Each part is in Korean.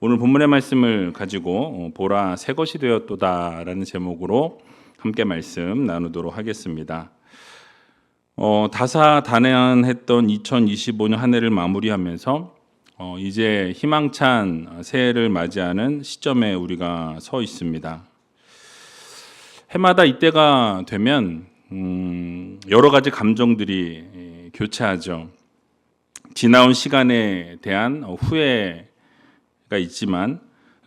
오늘 본문의 말씀을 가지고 보라 새 것이 되었도다라는 제목으로 함께 말씀 나누도록 하겠습니다. 다사다난했던 2025년 한 해를 마무리하면서 이제 희망찬 새해를 맞이하는 시점에 우리가 서 있습니다. 해마다 이때가 되면 여러 가지 감정들이 교차하죠. 지나온 시간에 대한 후회가 있지만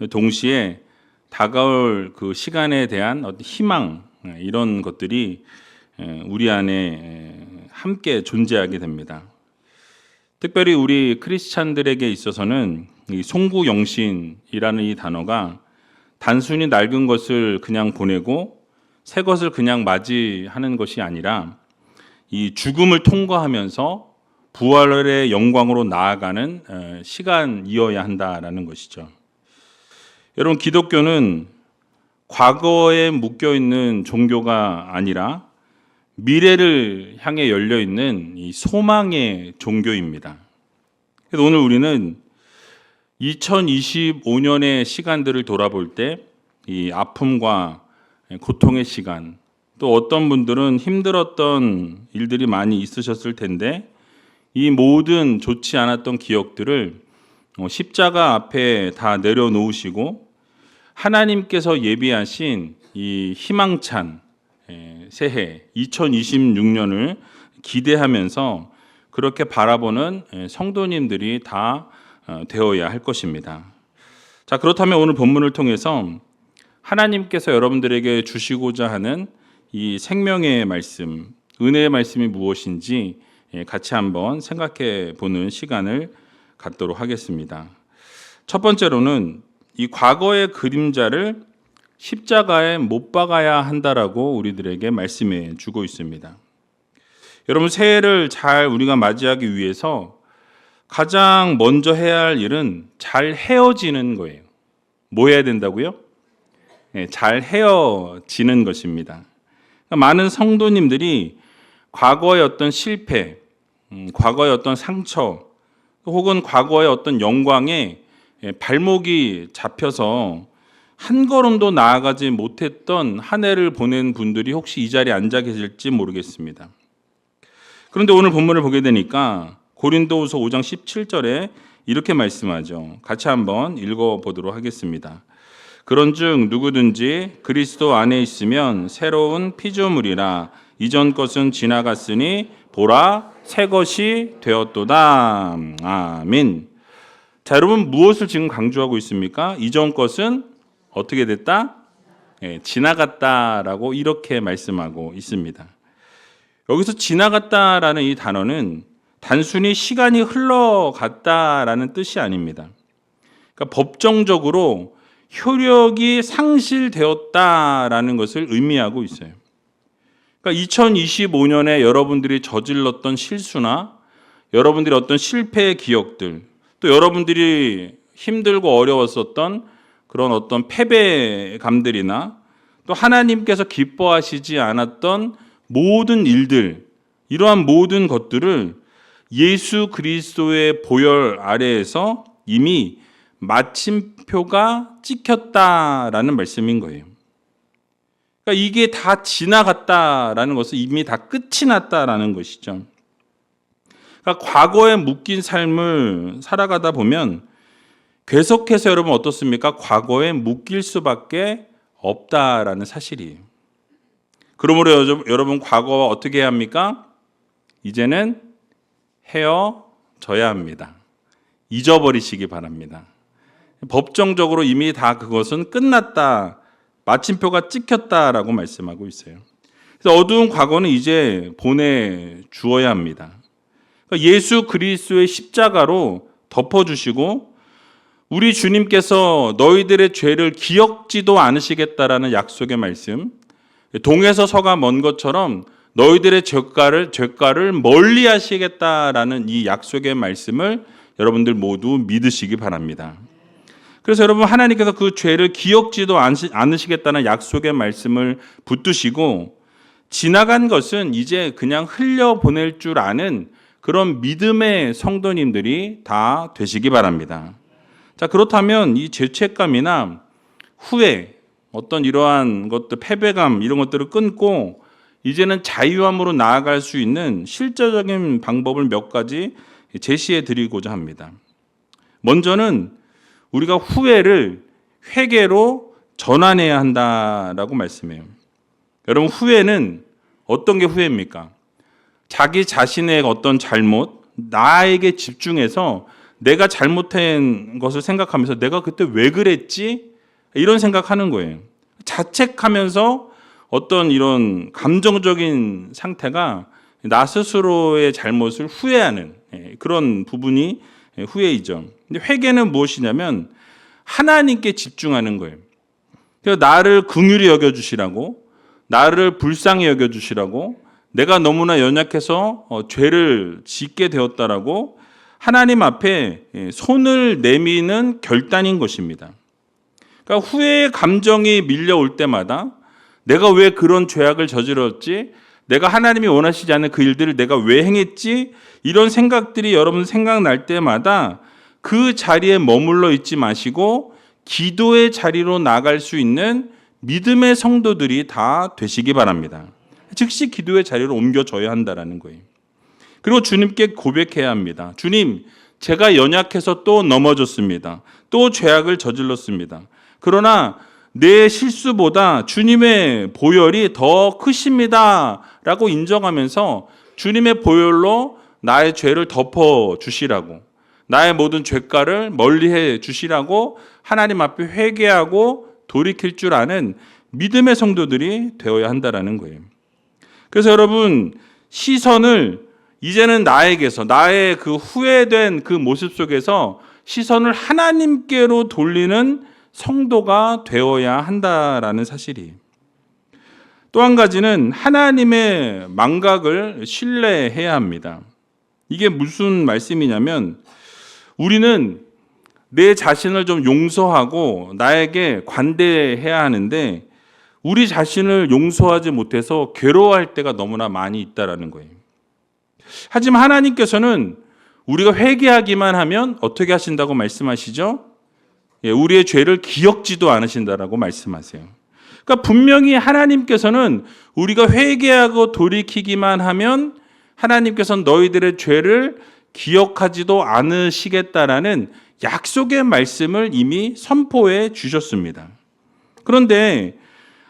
동시에 다가올 그 시간에 대한 어떤 희망, 이런 것들이 우리 안에 함께 존재하게 됩니다. 특별히 우리 크리스찬들에게 있어서는 이 송구영신이라는 이 단어가 단순히 낡은 것을 그냥 보내고 새 것을 그냥 맞이하는 것이 아니라 이 죽음을 통과하면서 부활의 영광으로 나아가는 시간이어야 한다라는 것이죠. 여러분, 기독교는 과거에 묶여 있는 종교가 아니라 미래를 향해 열려 있는 이 소망의 종교입니다. 그래서 오늘 우리는 2025년의 시간들을 돌아볼 때 이 아픔과 고통의 시간, 또 어떤 분들은 힘들었던 일들이 많이 있으셨을 텐데 이 모든 좋지 않았던 기억들을 십자가 앞에 다 내려놓으시고 하나님께서 예비하신 이 희망찬 새해 2026년을 기대하면서 그렇게 바라보는 성도님들이 다 되어야 할 것입니다. 자, 그렇다면 오늘 본문을 통해서 하나님께서 여러분들에게 주시고자 하는 이 생명의 말씀, 은혜의 말씀이 무엇인지 같이 한번 생각해 보는 시간을 갖도록 하겠습니다. 첫 번째로는 이 과거의 그림자를 십자가에 못 박아야 한다라고 우리들에게 말씀해 주고 있습니다. 여러분, 새해를 잘 우리가 맞이하기 위해서 가장 먼저 해야 할 일은 잘 헤어지는 거예요. 뭐 해야 된다고요? 잘 헤어지는 것입니다. 많은 성도님들이 과거의 어떤 실패, 과거의 어떤 상처, 혹은 과거의 어떤 영광에 발목이 잡혀서 한 걸음도 나아가지 못했던 한 해를 보낸 분들이 혹시 이 자리에 앉아 계실지 모르겠습니다. 그런데 오늘 본문을 보게 되니까 고린도후서 5장 17절에 이렇게 말씀하죠. 같이 한번 읽어보도록 하겠습니다. 그런즉 누구든지 그리스도 안에 있으면 새로운 피조물이라 이전 것은 지나갔으니 보라 새 것이 되었도다. 아멘. 자, 여러분, 무엇을 지금 강조하고 있습니까? 이전 것은 어떻게 됐다? 지나갔다라고 이렇게 말씀하고 있습니다. 여기서 지나갔다라는 이 단어는 단순히 시간이 흘러갔다라는 뜻이 아닙니다. 그러니까 법정적으로 효력이 상실되었다라는 것을 의미하고 있어요. 그러니까 2025년에 여러분들이 저질렀던 실수나 여러분들이 어떤 실패의 기억들, 또 여러분들이 힘들고 어려웠었던 그런 어떤 패배감들이나 또 하나님께서 기뻐하시지 않았던 모든 일들, 이러한 모든 것들을 예수 그리스도의 보혈 아래에서 이미 마침표가 찍혔다라는 말씀인 거예요. 그러니까 이게 다 지나갔다라는 것은 이미 다 끝이 났다라는 것이죠. 그러니까 과거에 묶인 삶을 살아가다 보면 계속해서 여러분 어떻습니까? 과거에 묶일 수밖에 없다라는 사실이에요. 그러므로 여러분 과거와 어떻게 해야 합니까? 이제는 헤어져야 합니다. 잊어버리시기 바랍니다. 법정적으로 이미 다 그것은 끝났다, 마침표가 찍혔다라고 말씀하고 있어요. 그래서 어두운 과거는 이제 보내주어야 합니다. 그러니까 예수 그리스도의 십자가로 덮어주시고 우리 주님께서 너희들의 죄를 기억지도 않으시겠다라는 약속의 말씀, 동에서 서가 먼 것처럼 너희들의 죄가를 멀리 하시겠다라는 이 약속의 말씀을 여러분들 모두 믿으시기 바랍니다. 그래서 여러분, 하나님께서 그 죄를 기억지도 않으시겠다는 약속의 말씀을 붙드시고 지나간 것은 이제 그냥 흘려보낼 줄 아는 그런 믿음의 성도님들이 다 되시기 바랍니다. 자, 그렇다면 이 죄책감이나 후회, 어떤 이러한 것들, 패배감 이런 것들을 끊고 이제는 자유함으로 나아갈 수 있는 실제적인 방법을 몇 가지 제시해 드리고자 합니다. 먼저는 우리가 후회를 회개로 전환해야 한다라고 말씀해요. 여러분, 후회는 어떤 게 후회입니까? 자기 자신의 어떤 잘못, 나에게 집중해서 내가 잘못한 것을 생각하면서 내가 그때 왜 그랬지? 이런 생각하는 거예요. 자책하면서 어떤 이런 감정적인 상태가 나 스스로의 잘못을 후회하는 그런 부분이 후회이죠. 근데 회개는 무엇이냐면 하나님께 집중하는 거예요. 그래서 나를 긍휼히 여겨주시라고, 나를 불쌍히 여겨주시라고, 내가 너무나 연약해서 죄를 짓게 되었다라고 하나님 앞에 손을 내미는 결단인 것입니다. 그러니까 후회의 감정이 밀려올 때마다 내가 왜 그런 죄악을 저질렀지? 내가 하나님이 원하시지 않는 그 일들을 내가 왜 행했지? 이런 생각들이 여러분 생각날 때마다 그 자리에 머물러 있지 마시고 기도의 자리로 나갈 수 있는 믿음의 성도들이 다 되시기 바랍니다. 즉시 기도의 자리로 옮겨져야 한다는 거예요. 그리고 주님께 고백해야 합니다. 주님, 제가 연약해서 또 넘어졌습니다. 또 죄악을 저질렀습니다. 그러나 내 실수보다 주님의 보혈이 더 크십니다. 라고 인정하면서 주님의 보혈로 나의 죄를 덮어 주시라고, 나의 모든 죄가를 멀리해 주시라고 하나님 앞에 회개하고 돌이킬 줄 아는 믿음의 성도들이 되어야 한다는 거예요. 그래서 여러분, 시선을 이제는 나에게서, 나의 그 후회된 그 모습 속에서 시선을 하나님께로 돌리는 성도가 되어야 한다라는 사실이. 또 한 가지는 하나님의 망각을 신뢰해야 합니다. 이게 무슨 말씀이냐면 우리는 내 자신을 좀 용서하고 나에게 관대해야 하는데 우리 자신을 용서하지 못해서 괴로워할 때가 너무나 많이 있다라는 거예요. 하지만 하나님께서는 우리가 회개하기만 하면 어떻게 하신다고 말씀하시죠? 우리의 죄를 기억지도 않으신다라고 말씀하세요. 그러니까 분명히 하나님께서는 우리가 회개하고 돌이키기만 하면 하나님께서는 너희들의 죄를 기억하지도 않으시겠다라는 약속의 말씀을 이미 선포해 주셨습니다. 그런데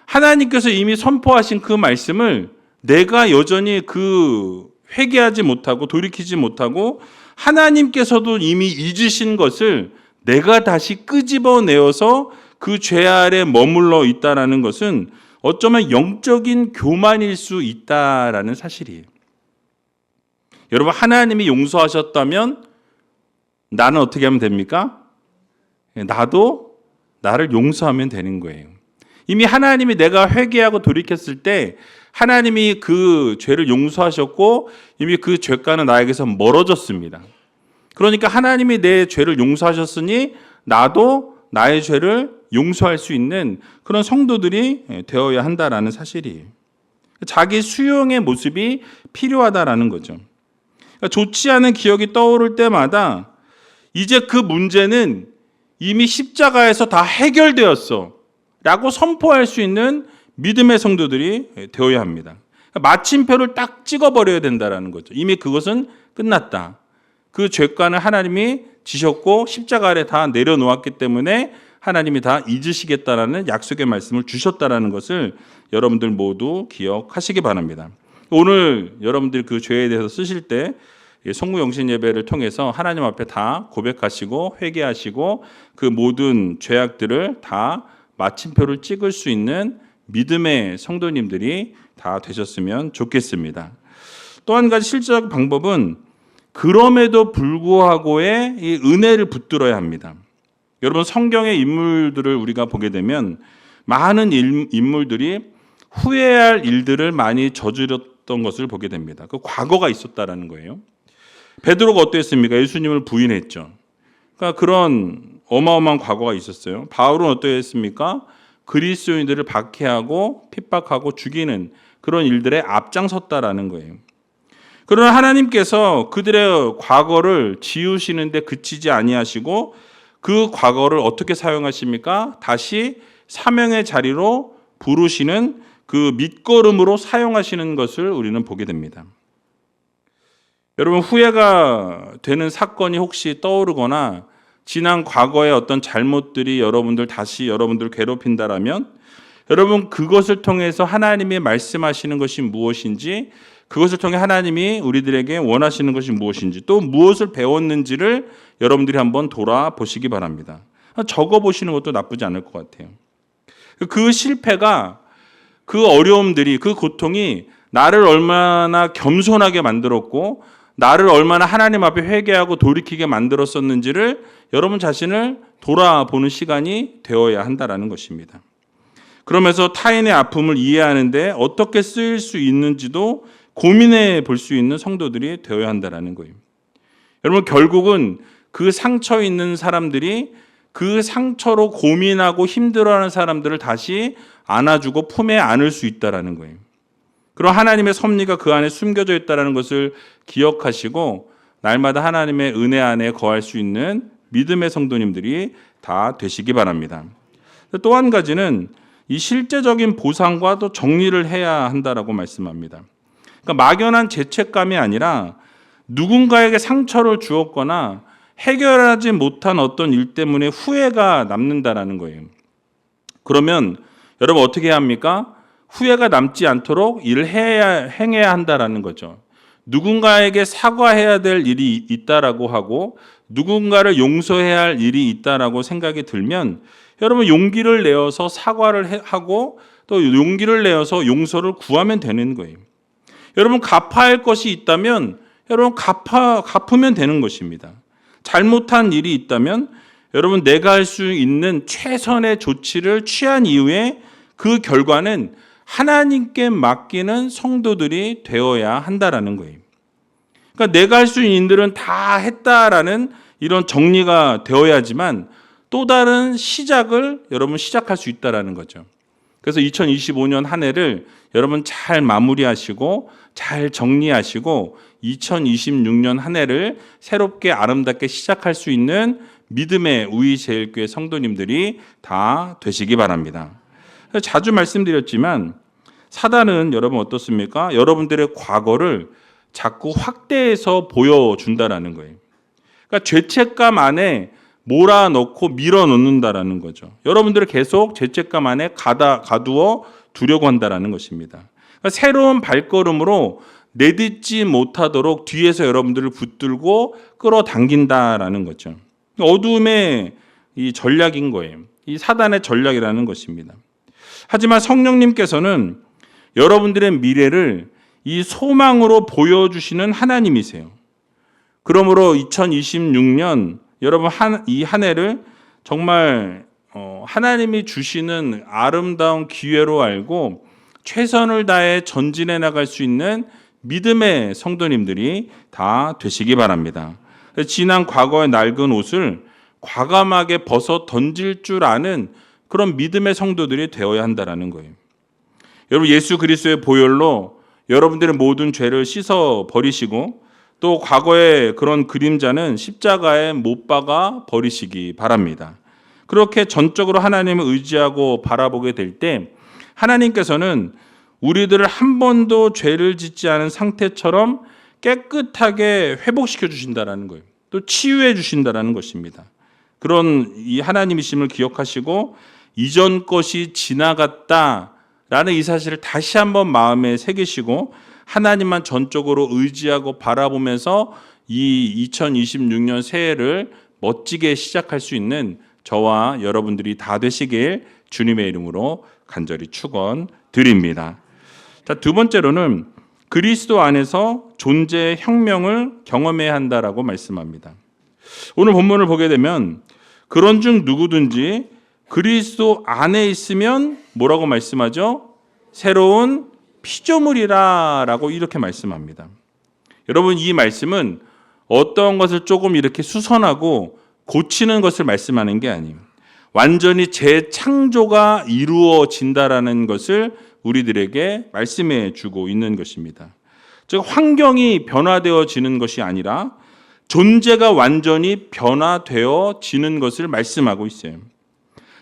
하나님께서 이미 선포하신 그 말씀을 내가 여전히 회개하지 못하고 돌이키지 못하고 하나님께서도 이미 잊으신 것을 내가 다시 끄집어내어서 그 죄 아래 머물러 있다라는 것은 어쩌면 영적인 교만일 수 있다라는 사실이에요. 여러분, 하나님이 용서하셨다면 나는 어떻게 하면 됩니까? 나도 나를 용서하면 되는 거예요. 이미 하나님이 내가 회개하고 돌이켰을 때 하나님이 그 죄를 용서하셨고 이미 그 죄가는 나에게서 멀어졌습니다. 그러니까 하나님이 내 죄를 용서하셨으니 나도 나의 죄를 용서할 수 있는 그런 성도들이 되어야 한다라는 사실이에요. 자기 수용의 모습이 필요하다라는 거죠. 그러니까 좋지 않은 기억이 떠오를 때마다 이제 그 문제는 이미 십자가에서 다 해결되었어 라고 선포할 수 있는 믿음의 성도들이 되어야 합니다. 마침표를 딱 찍어버려야 된다는 거죠. 이미 그것은 끝났다. 그 죄가는 하나님이 지셨고 십자가 아래 다 내려놓았기 때문에 하나님이 다 잊으시겠다라는 약속의 말씀을 주셨다라는 것을 여러분들 모두 기억하시기 바랍니다. 오늘 여러분들이 그 죄에 대해서 쓰실 때 송구영신 예배를 통해서 하나님 앞에 다 고백하시고 회개하시고 그 모든 죄악들을 다 마침표를 찍을 수 있는 믿음의 성도님들이 다 되셨으면 좋겠습니다. 또 한 가지 실제적 방법은 그럼에도 불구하고의 이 은혜를 붙들어야 합니다. 여러분, 성경의 인물들을 우리가 보게 되면 많은 인물들이 후회할 일들을 많이 저질렀던 것을 보게 됩니다. 그 과거가 있었다라는 거예요. 베드로가 어땠습니까? 예수님을 부인했죠. 그러니까 그런 어마어마한 과거가 있었어요. 바울은 어떠했습니까? 그리스도인들을 박해하고 핍박하고 죽이는 그런 일들에 앞장섰다라는 거예요. 그러나 하나님께서 그들의 과거를 지우시는데 그치지 아니하시고 그 과거를 어떻게 사용하십니까? 다시 사명의 자리로 부르시는 그 밑거름으로 사용하시는 것을 우리는 보게 됩니다. 여러분, 후회가 되는 사건이 혹시 떠오르거나 지난 과거의 어떤 잘못들이 여러분들 괴롭힌다라면 여러분, 그것을 통해서 하나님이 말씀하시는 것이 무엇인지, 그것을 통해 하나님이 우리들에게 원하시는 것이 무엇인지, 또 무엇을 배웠는지를 여러분들이 한번 돌아보시기 바랍니다. 적어보시는 것도 나쁘지 않을 것 같아요. 그 실패가, 그 어려움들이, 그 고통이 나를 얼마나 겸손하게 만들었고 나를 얼마나 하나님 앞에 회개하고 돌이키게 만들었었는지를 여러분 자신을 돌아보는 시간이 되어야 한다는 것입니다. 그러면서 타인의 아픔을 이해하는데 어떻게 쓰일 수 있는지도 고민해 볼 수 있는 성도들이 되어야 한다는 거예요. 여러분, 결국은 그 상처 있는 사람들이 그 상처로 고민하고 힘들어하는 사람들을 다시 안아주고 품에 안을 수 있다는 거예요. 그럼 하나님의 섭리가 그 안에 숨겨져 있다는 것을 기억하시고 날마다 하나님의 은혜 안에 거할 수 있는 믿음의 성도님들이 다 되시기 바랍니다. 또 한 가지는 이 실제적인 보상과 또 정리를 해야 한다라고 말씀합니다. 그러니까 막연한 죄책감이 아니라 누군가에게 상처를 주었거나 해결하지 못한 어떤 일 때문에 후회가 남는다라는 거예요. 그러면 여러분 어떻게 해야 합니까? 후회가 남지 않도록 행해야 한다라는 거죠. 누군가에게 사과해야 될 일이 있다라고 하고 누군가를 용서해야 할 일이 있다라고 생각이 들면 여러분 용기를 내어서 사과를 하고 또 용기를 내어서 용서를 구하면 되는 거예요. 여러분 갚아야 할 것이 있다면 여러분 갚으면 되는 것입니다. 잘못한 일이 있다면 여러분 내가 할 수 있는 최선의 조치를 취한 이후에 그 결과는 하나님께 맡기는 성도들이 되어야 한다라는 거예요. 그러니까 내가 할 수 있는 일들은 다 했다라는 이런 정리가 되어야지만 또 다른 시작을 여러분 시작할 수 있다라는 거죠. 그래서 2025년 한 해를 여러분 잘 마무리하시고 잘 정리하시고 2026년 한 해를 새롭게 아름답게 시작할 수 있는 믿음의 우리제일교회 성도님들이 다 되시기 바랍니다. 자주 말씀드렸지만 사단은 여러분 어떻습니까? 여러분들의 과거를 자꾸 확대해서 보여준다라는 거예요. 그러니까 죄책감 안에 몰아넣고 밀어넣는다라는 거죠. 여러분들을 계속 죄책감 안에 가두어 두려고 한다라는 것입니다. 그러니까 새로운 발걸음으로 내딛지 못하도록 뒤에서 여러분들을 붙들고 끌어당긴다라는 거죠. 어둠의 이 전략인 거예요. 이 사단의 전략이라는 것입니다. 하지만 성령님께서는 여러분들의 미래를 이 소망으로 보여주시는 하나님이세요. 그러므로 2026년 여러분 이 한 해를 정말 하나님이 주시는 아름다운 기회로 알고 최선을 다해 전진해 나갈 수 있는 믿음의 성도님들이 다 되시기 바랍니다. 지난 과거의 낡은 옷을 과감하게 벗어 던질 줄 아는 그런 믿음의 성도들이 되어야 한다는 거예요. 여러분 예수 그리스도의 보혈로 여러분들의 모든 죄를 씻어 버리시고 또 과거의 그런 그림자는 십자가에 못 박아 버리시기 바랍니다. 그렇게 전적으로 하나님을 의지하고 바라보게 될 때 하나님께서는 우리들을 한 번도 죄를 짓지 않은 상태처럼 깨끗하게 회복시켜 주신다는 거예요. 또 치유해 주신다는 것입니다. 그런 이 하나님이심을 기억하시고 이전 것이 지나갔다라는 이 사실을 다시 한번 마음에 새기시고 하나님만 전적으로 의지하고 바라보면서 이 2026년 새해를 멋지게 시작할 수 있는 저와 여러분들이 다 되시길 주님의 이름으로 간절히 축원드립니다. 자, 두 번째로는 그리스도 안에서 존재의 혁명을 경험해야 한다라고 말씀합니다. 오늘 본문을 보게 되면 그런 중 누구든지 그리스도 안에 있으면 뭐라고 말씀하죠? 새로운 피조물이라라고 이렇게 말씀합니다. 여러분 이 말씀은 어떤 것을 조금 이렇게 수선하고 고치는 것을 말씀하는 게 아니에요. 완전히 재창조가 이루어진다라는 것을 우리들에게 말씀해 주고 있는 것입니다. 즉 환경이 변화되어지는 것이 아니라 존재가 완전히 변화되어지는 것을 말씀하고 있어요.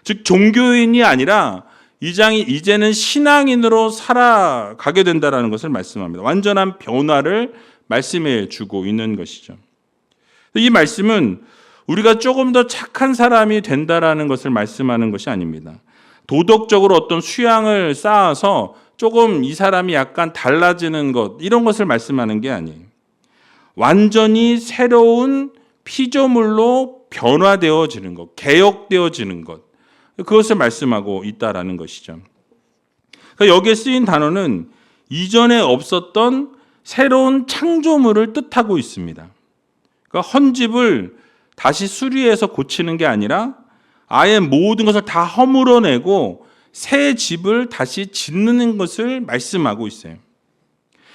즉 종교인이 아니라 이제는 신앙인으로 살아가게 된다는 것을 말씀합니다. 완전한 변화를 말씀해 주고 있는 것이죠. 이 말씀은 우리가 조금 더 착한 사람이 된다라는 것을 말씀하는 것이 아닙니다. 도덕적으로 어떤 수양을 쌓아서 조금 이 사람이 약간 달라지는 것, 이런 것을 말씀하는 게 아니에요. 완전히 새로운 피조물로 변화되어지는 것, 개혁되어지는 것, 그것을 말씀하고 있다라는 것이죠. 그러니까 여기에 쓰인 단어는 이전에 없었던 새로운 창조물을 뜻하고 있습니다. 그러니까 헌집을 다시 수리해서 고치는 게 아니라 아예 모든 것을 다 허물어내고 새 집을 다시 짓는 것을 말씀하고 있어요.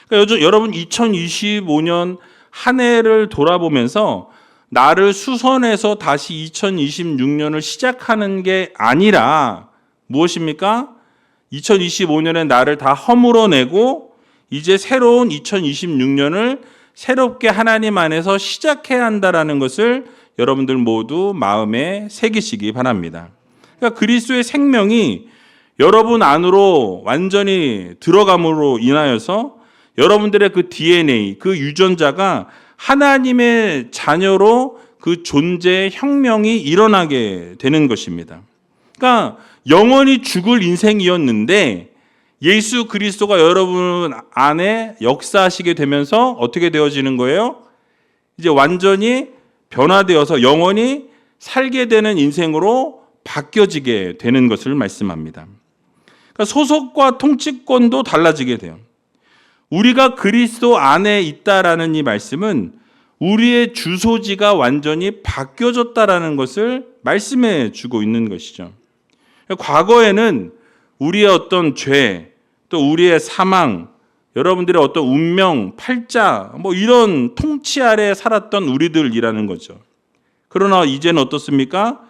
그러니까 여러분 2025년 한 해를 돌아보면서 나를 수선해서 다시 2026년을 시작하는 게 아니라 무엇입니까? 2025년에 나를 다 허물어내고 이제 새로운 2026년을 새롭게 하나님 안에서 시작해야 한다라는 것을 여러분들 모두 마음에 새기시기 바랍니다. 그러니까 그리스도의 생명이 여러분 안으로 완전히 들어감으로 인하여서 여러분들의 그 DNA, 그 유전자가 하나님의 자녀로 그 존재의 혁명이 일어나게 되는 것입니다. 그러니까 영원히 죽을 인생이었는데 예수 그리스도가 여러분 안에 역사하시게 되면서 어떻게 되어지는 거예요? 이제 완전히 변화되어서 영원히 살게 되는 인생으로 바뀌어지게 되는 것을 말씀합니다. 그러니까 소속과 통치권도 달라지게 돼요. 우리가 그리스도 안에 있다라는 이 말씀은 우리의 주소지가 완전히 바뀌어졌다라는 것을 말씀해 주고 있는 것이죠. 과거에는 우리의 어떤 죄, 또 우리의 사망, 여러분들의 어떤 운명, 팔자, 이런 통치 아래 살았던 우리들이라는 거죠. 그러나 이제는 어떻습니까?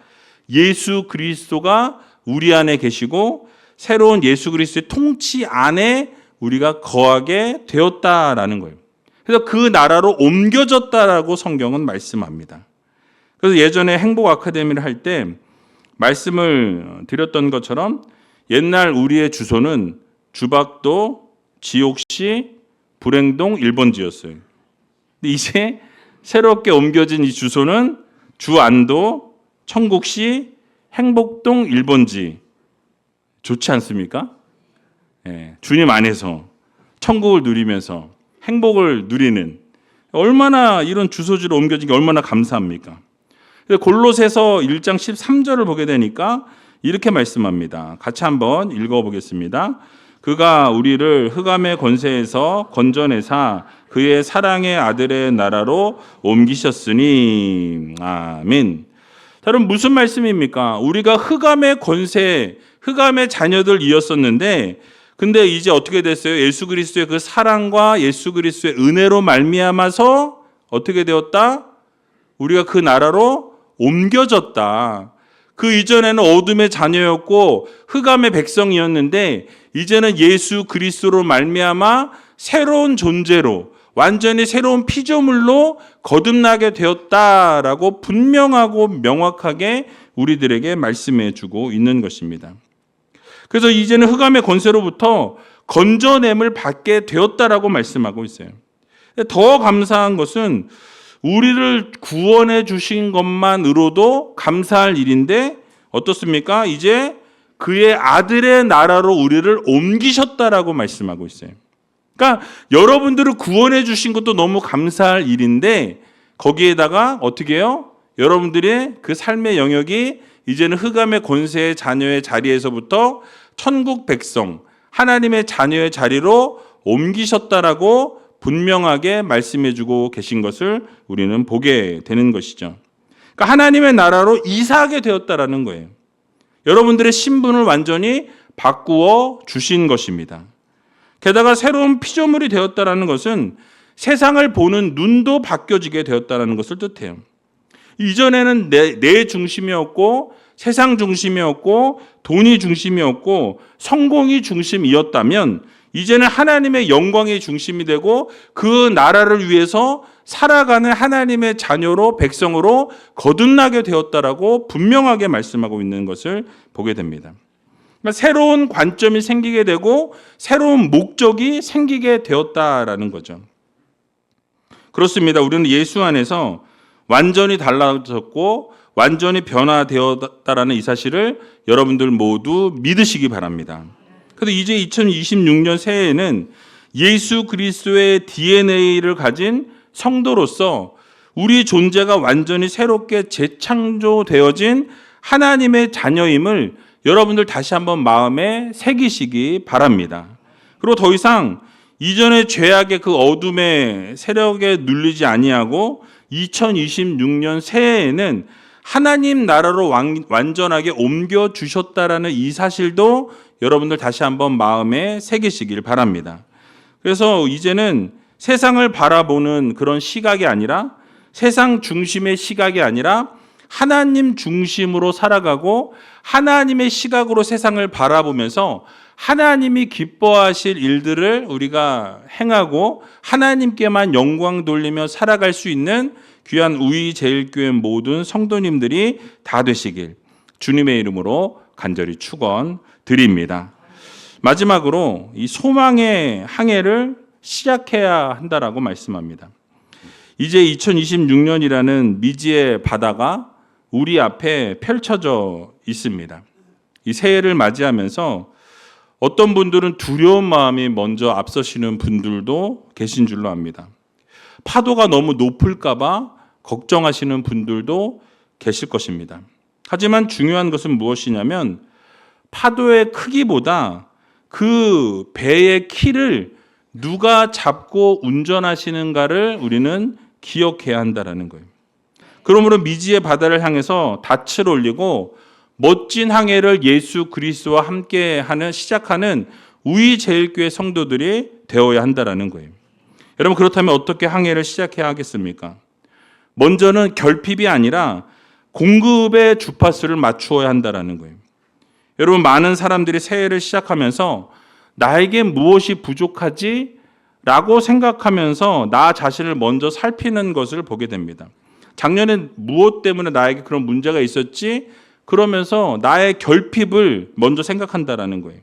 예수 그리스도가 우리 안에 계시고 새로운 예수 그리스도의 통치 안에 우리가 거하게 되었다라는 거예요. 그래서 그 나라로 옮겨졌다라고 성경은 말씀합니다. 그래서 예전에 행복 아카데미를 할 때 말씀을 드렸던 것처럼 옛날 우리의 주소는 주박도, 지옥시, 불행동 1번지였어요. 근데 이제 새롭게 옮겨진 이 주소는 주안도, 청국시, 행복동 1번지. 좋지 않습니까? 네, 주님 안에서 천국을 누리면서 행복을 누리는, 얼마나 이런 주소지로 옮겨진 게 얼마나 감사합니까? 골로새서 1장 13절을 보게 되니까 이렇게 말씀합니다. 같이 한번 읽어보겠습니다. 그가 우리를 흑암의 권세에서 건져내사 그의 사랑의 아들의 나라로 옮기셨으니. 아멘. 여러분 무슨 말씀입니까? 우리가 흑암의 권세, 흑암의 자녀들이었었는데 근데 이제 어떻게 됐어요? 예수 그리스도의 그 사랑과 예수 그리스도의 은혜로 말미암아서 어떻게 되었다? 우리가 그 나라로 옮겨졌다. 그 이전에는 어둠의 자녀였고 흑암의 백성이었는데 이제는 예수 그리스도로 말미암아 새로운 존재로 완전히 새로운 피조물로 거듭나게 되었다라고 분명하고 명확하게 우리들에게 말씀해 주고 있는 것입니다. 그래서 이제는 흑암의 권세로부터 건져냄을 받게 되었다라고 말씀하고 있어요. 더 감사한 것은 우리를 구원해 주신 것만으로도 감사할 일인데 어떻습니까? 이제 그의 아들의 나라로 우리를 옮기셨다라고 말씀하고 있어요. 그러니까 여러분들을 구원해 주신 것도 너무 감사할 일인데 거기에다가 어떻게 해요? 여러분들의 그 삶의 영역이 이제는 흑암의 권세의 자녀의 자리에서부터 천국 백성, 하나님의 자녀의 자리로 옮기셨다라고 분명하게 말씀해주고 계신 것을 우리는 보게 되는 것이죠. 그러니까 하나님의 나라로 이사하게 되었다라는 거예요. 여러분들의 신분을 완전히 바꾸어 주신 것입니다. 게다가 새로운 피조물이 되었다라는 것은 세상을 보는 눈도 바뀌어지게 되었다라는 것을 뜻해요. 이전에는 내 중심이었고 세상 중심이었고 돈이 중심이었고 성공이 중심이었다면 이제는 하나님의 영광이 중심이 되고 그 나라를 위해서 살아가는 하나님의 자녀로 백성으로 거듭나게 되었다라고 분명하게 말씀하고 있는 것을 보게 됩니다. 그러니까 새로운 관점이 생기게 되고 새로운 목적이 생기게 되었다라는 거죠. 그렇습니다. 우리는 예수 안에서 완전히 달라졌고 완전히 변화되었다라는 이 사실을 여러분들 모두 믿으시기 바랍니다. 그래서 이제 2026년 새해에는 예수 그리스도의 DNA를 가진 성도로서 우리 존재가 완전히 새롭게 재창조되어진 하나님의 자녀임을 여러분들 다시 한번 마음에 새기시기 바랍니다. 그리고 더 이상 이전의 죄악의 그 어둠의 세력에 눌리지 아니하고 2026년 새해에는 하나님 나라로 완전하게 옮겨 주셨다라는 이 사실도 여러분들 다시 한번 마음에 새기시길 바랍니다. 그래서 이제는 세상을 바라보는 그런 시각이 아니라 세상 중심의 시각이 아니라 하나님 중심으로 살아가고 하나님의 시각으로 세상을 바라보면서 하나님이 기뻐하실 일들을 우리가 행하고 하나님께만 영광 돌리며 살아갈 수 있는 귀한 우이제일교회 모든 성도님들이 다 되시길 주님의 이름으로 간절히 축원드립니다. 마지막으로 이 소망의 항해를 시작해야 한다라고 말씀합니다. 이제 2026년이라는 미지의 바다가 우리 앞에 펼쳐져 있습니다. 이 새해를 맞이하면서 어떤 분들은 두려운 마음이 먼저 앞서시는 분들도 계신 줄로 압니다. 파도가 너무 높을까 봐 걱정하시는 분들도 계실 것입니다. 하지만 중요한 것은 무엇이냐면 파도의 크기보다 그 배의 키를 누가 잡고 운전하시는가를 우리는 기억해야 한다는 거예요. 그러므로 미지의 바다를 향해서 닻을 올리고 멋진 항해를 예수 그리스도와 함께하는 시작하는 우이제일교회 성도들이 되어야 한다는 거예요. 여러분 그렇다면 어떻게 항해를 시작해야 하겠습니까? 먼저는 결핍이 아니라 공급의 주파수를 맞추어야 한다는 거예요. 여러분 많은 사람들이 새해를 시작하면서 나에게 무엇이 부족하지? 라고 생각하면서 나 자신을 먼저 살피는 것을 보게 됩니다. 작년에 무엇 때문에 나에게 그런 문제가 있었지? 그러면서 나의 결핍을 먼저 생각한다는 거예요.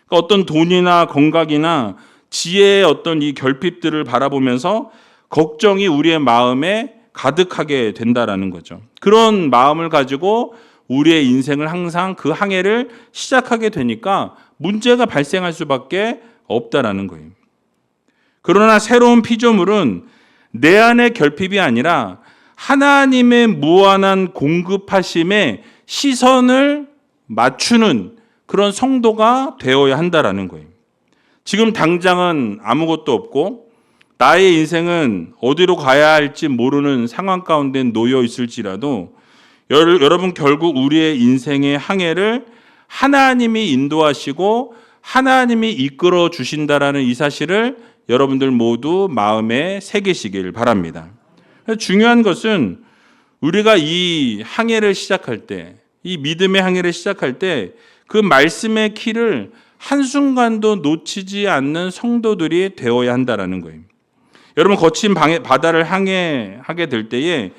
그러니까 어떤 돈이나 건강이나 지혜의 어떤 이 결핍들을 바라보면서 걱정이 우리의 마음에 가득하게 된다라는 거죠. 그런 마음을 가지고 우리의 인생을 항상 그 항해를 시작하게 되니까 문제가 발생할 수밖에 없다라는 거예요. 그러나 새로운 피조물은 내 안의 결핍이 아니라 하나님의 무한한 공급하심에 시선을 맞추는 그런 성도가 되어야 한다라는 거예요. 지금 당장은 아무것도 없고 나의 인생은 어디로 가야 할지 모르는 상황 가운데 놓여 있을지라도 여러분 결국 우리의 인생의 항해를 하나님이 인도하시고 하나님이 이끌어 주신다라는 이 사실을 여러분들 모두 마음에 새기시길 바랍니다. 중요한 것은 우리가 이 항해를 시작할 때, 이 믿음의 항해를 시작할 때 그 말씀의 키를 한순간도 놓치지 않는 성도들이 되어야 한다는 거예요. 여러분 거친 바다를 항해하게 될 때에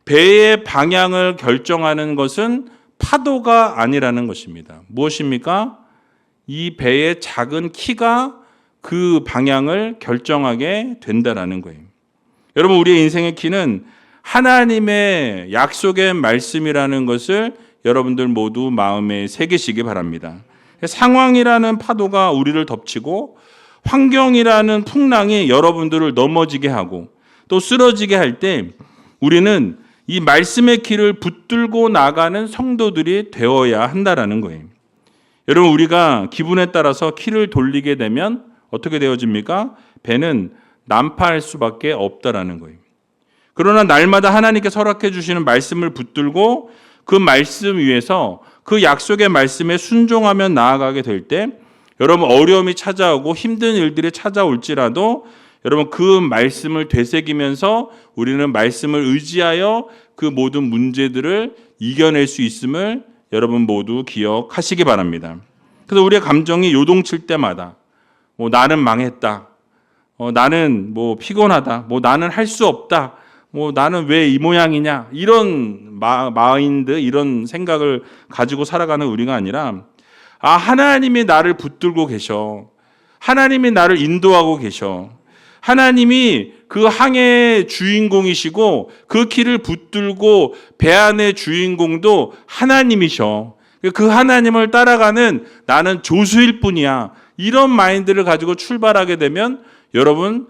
배의 방향을 결정하는 것은 파도가 아니라는 것입니다. 무엇입니까? 이 배의 작은 키가 그 방향을 결정하게 된다는 거예요. 여러분 우리의 인생의 키는 하나님의 약속의 말씀이라는 것을 여러분들 모두 마음에 새기시기 바랍니다. 상황이라는 파도가 우리를 덮치고 환경이라는 풍랑이 여러분들을 넘어지게 하고 또 쓰러지게 할 때 우리는 이 말씀의 길을 붙들고 나가는 성도들이 되어야 한다는 거예요. 여러분 우리가 기분에 따라서 키를 돌리게 되면 어떻게 되어집니까? 배는 난파할 수밖에 없다라는 거예요. 그러나 날마다 하나님께서 허락해 주시는 말씀을 붙들고 그 말씀 위에서 그 약속의 말씀에 순종하며 나아가게 될 때 여러분 어려움이 찾아오고 힘든 일들이 찾아올지라도 여러분 그 말씀을 되새기면서 우리는 말씀을 의지하여 그 모든 문제들을 이겨낼 수 있음을 여러분 모두 기억하시기 바랍니다. 그래서 우리의 감정이 요동칠 때마다 나는 망했다. 나는 뭐 피곤하다, 뭐 나는 할 수 없다, 뭐 나는 왜 이 모양이냐, 이런 마인드, 이런 생각을 가지고 살아가는 우리가 아니라, 하나님이 나를 붙들고 계셔. 하나님이 나를 인도하고 계셔. 하나님이 그 항해의 주인공이시고 그 길을 붙들고 배 안의 주인공도 하나님이셔. 그 하나님을 따라가는 나는 조수일 뿐이야. 이런 마인드를 가지고 출발하게 되면 여러분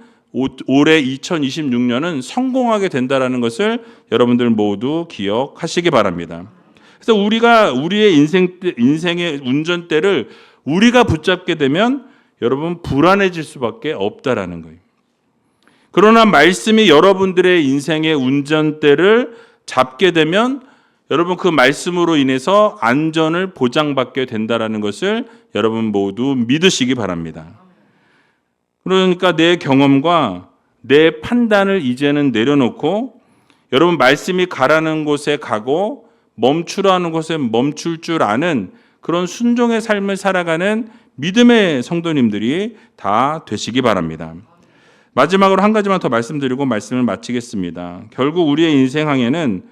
올해 2026년은 성공하게 된다는 것을 여러분들 모두 기억하시기 바랍니다. 그래서 우리가 우리의 인생의 운전대를 우리가 붙잡게 되면 여러분 불안해질 수밖에 없다라는 거예요. 그러나 말씀이 여러분들의 인생의 운전대를 잡게 되면 여러분 그 말씀으로 인해서 안전을 보장받게 된다라는 것을 여러분 모두 믿으시기 바랍니다. 그러니까 내 경험과 내 판단을 이제는 내려놓고 여러분 말씀이 가라는 곳에 가고 멈추라는 곳에 멈출 줄 아는 그런 순종의 삶을 살아가는 믿음의 성도님들이 다 되시기 바랍니다. 마지막으로 한 가지만 더 말씀드리고 말씀을 마치겠습니다. 결국 우리의 인생 항해는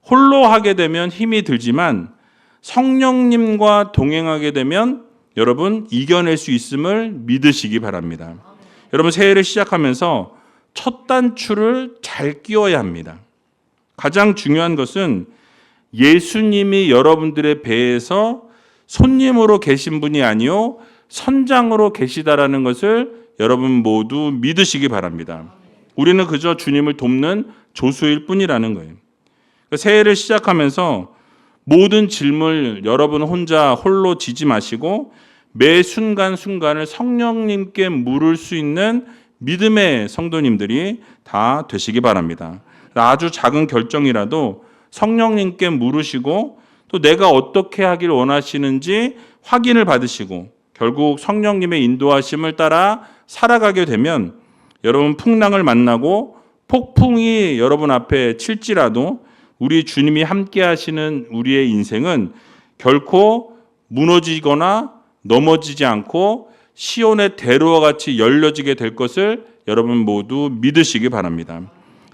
홀로 하게 되면 힘이 들지만 성령님과 동행하게 되면 여러분 이겨낼 수 있음을 믿으시기 바랍니다. 여러분 새해를 시작하면서 첫 단추를 잘 끼워야 합니다. 가장 중요한 것은 예수님이 여러분들의 배에서 손님으로 계신 분이 아니요 선장으로 계시다라는 것을 여러분 모두 믿으시기 바랍니다. 우리는 그저 주님을 돕는 조수일 뿐이라는 거예요. 새해를 시작하면서 모든 짐을 여러분 혼자 홀로 지지 마시고 매 순간순간을 성령님께 물을 수 있는 믿음의 성도님들이 다 되시기 바랍니다. 아주 작은 결정이라도 성령님께 물으시고 또 내가 어떻게 하길 원하시는지 확인을 받으시고 결국 성령님의 인도하심을 따라 살아가게 되면 여러분 풍랑을 만나고 폭풍이 여러분 앞에 칠지라도 우리 주님이 함께 하시는 우리의 인생은 결코 무너지거나 넘어지지 않고 시온의 대로와 같이 열려지게 될 것을 여러분 모두 믿으시기 바랍니다.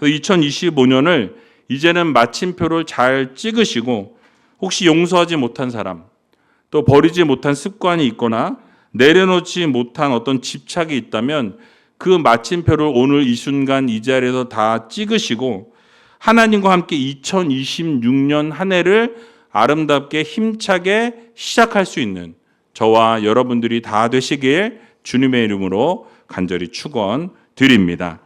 2025년을 이제는 마침표를 잘 찍으시고 혹시 용서하지 못한 사람, 또 버리지 못한 습관이 있거나 내려놓지 못한 어떤 집착이 있다면 그 마침표를 오늘 이 순간 이 자리에서 다 찍으시고 하나님과 함께 2026년 한 해를 아름답게 힘차게 시작할 수 있는 저와 여러분들이 다 되시길 주님의 이름으로 간절히 축원드립니다.